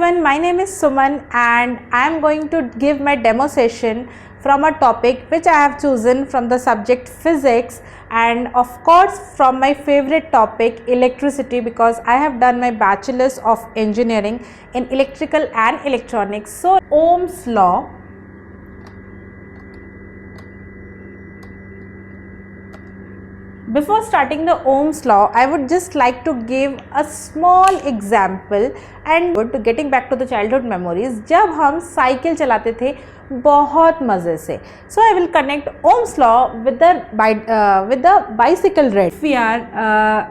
everyone, my name is Suman and I am going to give my demo session from a topic which I have chosen from the subject physics and of course from my favorite topic electricity, because I have done my bachelor's of engineering in electrical and electronics. So Ohm's law. Before starting the Ohm's law, I would just like to give a small example and to getting back to the childhood memories, जब हम cycle चलाते थे बहुत मज़े से. So I will connect Ohm's law with the bicycle ride. If we are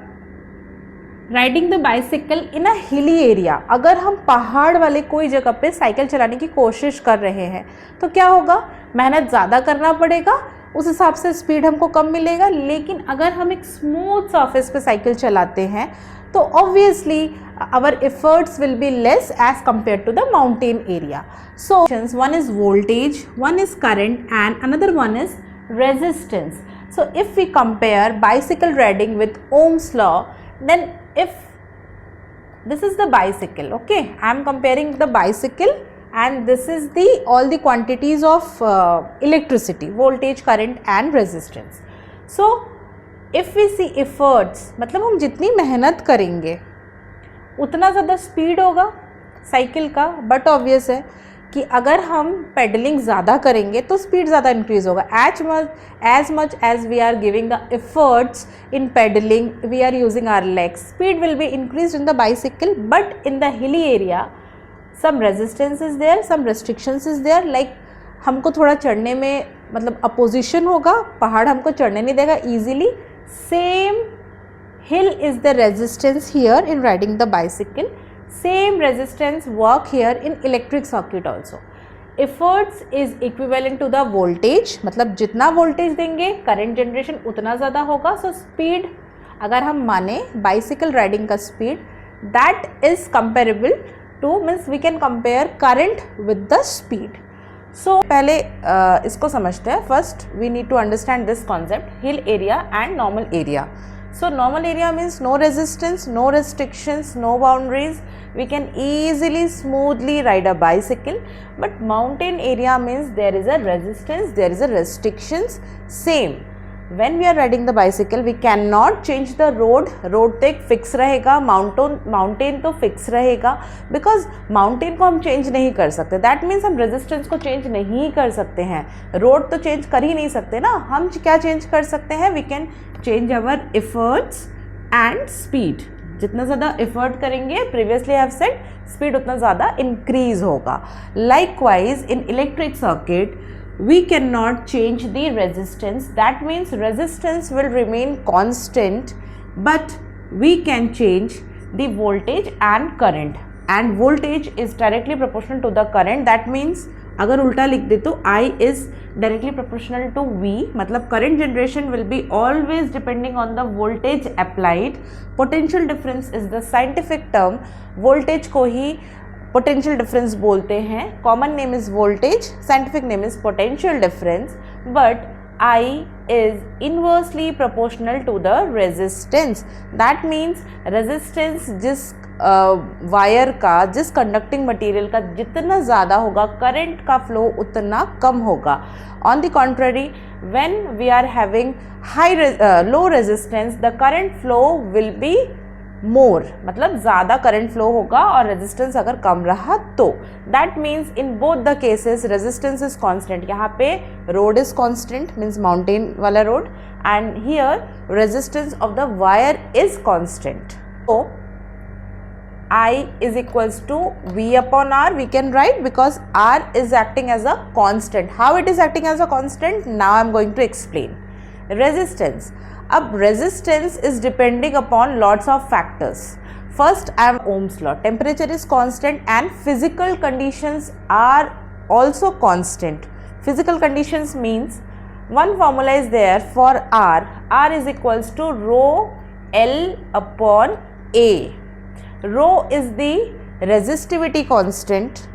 riding the bicycle in a hilly area, अगर हम पहाड़ वाले कोई जगह पे साइकिल चलाने की कोशिश कर रहे हैं तो क्या होगा, मेहनत ज़्यादा करना पड़ेगा, उस हिसाब से स्पीड हमको कम मिलेगा. लेकिन अगर हम एक स्मूथ सरफेस पे साइकिल चलाते हैं तो obviously our efforts will be less as compare to the mountain area. So one is voltage, one is current and another one is resistance. So if we compare bicycle riding with Ohm's law, then if this is the bicycle, okay, I am comparing the bicycle and this is all the quantities of electricity, voltage, current and resistance. So if we see efforts, मतलब हम जितनी मेहनत करेंगे उतना ज़्यादा speed होगा cycle का. But obvious है कि अगर हम पेडलिंग ज़्यादा करेंगे तो स्पीड ज़्यादा इंक्रीज होगा. as much as we are giving the efforts in pedaling, we are using our legs, speed will be increased in the bicycle. But in the hilly area some resistance is there, some restrictions is there, like हमको थोड़ा चढ़ने में मतलब opposition होगा, पहाड़ हमको चढ़ने नहीं देगा easily. Same hill is the resistance here in riding the bicycle. Same resistance work here in electric circuit also. Efforts is equivalent to the voltage, मतलब जितना voltage देंगे current generation उतना ज़्यादा होगा. So speed अगर हम माने bicycle riding का speed, that is comparable to, means we can compare current with the speed. So पहले इसको समझते हैं. First we need to understand this concept, hill area and normal area. So normal area means no resistance, no restrictions, no boundaries, we can easily smoothly ride a bicycle. But mountain area means there is a resistance, there is a restrictions. Same, when we are riding the bicycle we cannot change the road तो एक fix रहेगा, mountain तो fix रहेगा, because mountain को हम change नहीं कर सकते. दैट मीन्स हम रेजिस्टेंस को चेंज नहीं कर सकते हैं, रोड तो चेंज कर ही नहीं सकते ना. हम क्या चेंज कर सकते हैं, we can change our efforts and speed. जितना ज़्यादा एफर्ट करेंगे, previously I have said, speed उतना ज़्यादा इंक्रीज होगा. Likewise in electric circuit we cannot change the resistance. That means resistance will remain constant, but we can change the voltage and current, and voltage is directly proportional to the current. That means अगर उल्टा लिख दे तो I is directly proportional to V, मतलब current generation will be always depending on the voltage applied. Potential difference is the scientific term. voltage को ही potential difference बोलते हैं. Common name is voltage, scientific name is potential difference. But I is inversely proportional to the resistance. That means resistance जिस wire का, जिस conducting material का जितना ज़्यादा होगा, करंट का फ्लो उतना कम होगा. On the contrary, when we are having low resistance, the current flow will be मोर, मतलब ज़्यादा करंट फ्लो होगा और रेजिस्टेंस अगर कम रहा तो. That means in both the cases resistance is constant. यहाँ पे road is constant, means mountain वाला road, and here resistance of the wire is constant. तो I is equals to V upon R we can write, because R is acting as a constant. How it is acting as a constant? Now I am going to explain. Resistance. अब resistance is depending upon lots of factors. First, I am Ohm's law. Temperature is constant and physical conditions are also constant. Physical conditions means one formula is there for R. R is equals to rho L upon A. Rho is the resistivity constant.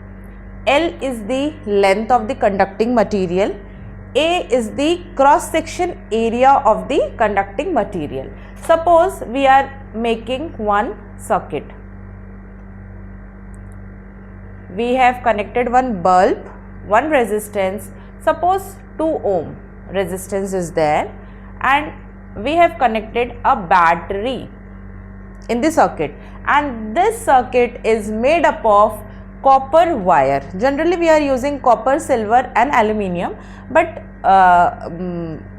L is the length of the conducting material. A is the cross section area of the conducting material. Suppose we are making one circuit. we have connected one bulb, one resistance, suppose 2 ohm resistance is there, and we have connected a battery in the circuit, and this circuit is made up of copper wire. Generally we are using copper, silver and aluminium, but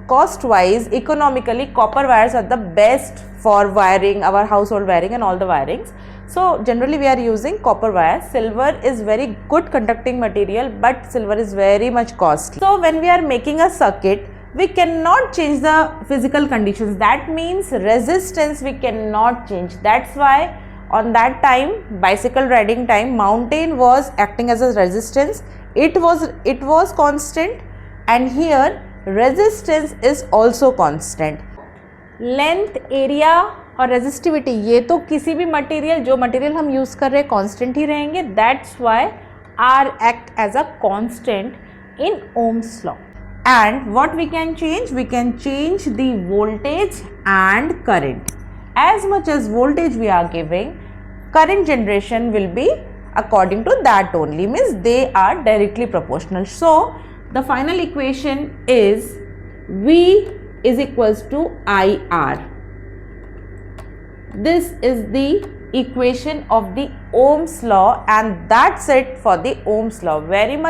cost wise, economically, copper wires are the best for wiring our household wiring and all the wirings. So generally we are using copper wire. Silver is very good conducting material, but silver is very much costly. So when we are making a circuit, we cannot change the physical conditions. That means resistance we cannot change. That's why on that time, bicycle riding time, mountain was acting as a resistance. It was constant, and here resistance is also constant. Length, area और resistivity, ये तो किसी भी material, जो material हम use कर रहे हैं कांस्टेंट ही रहेंगे. That's why R act as a constant in Ohm's law. And what we can change? We can change the voltage and current. As much as voltage we are giving, current generation will be according to that only, means they are directly proportional. So the final equation is V is equals to IR. This is the equation of the Ohm's law, and that's it for the Ohm's law. Very much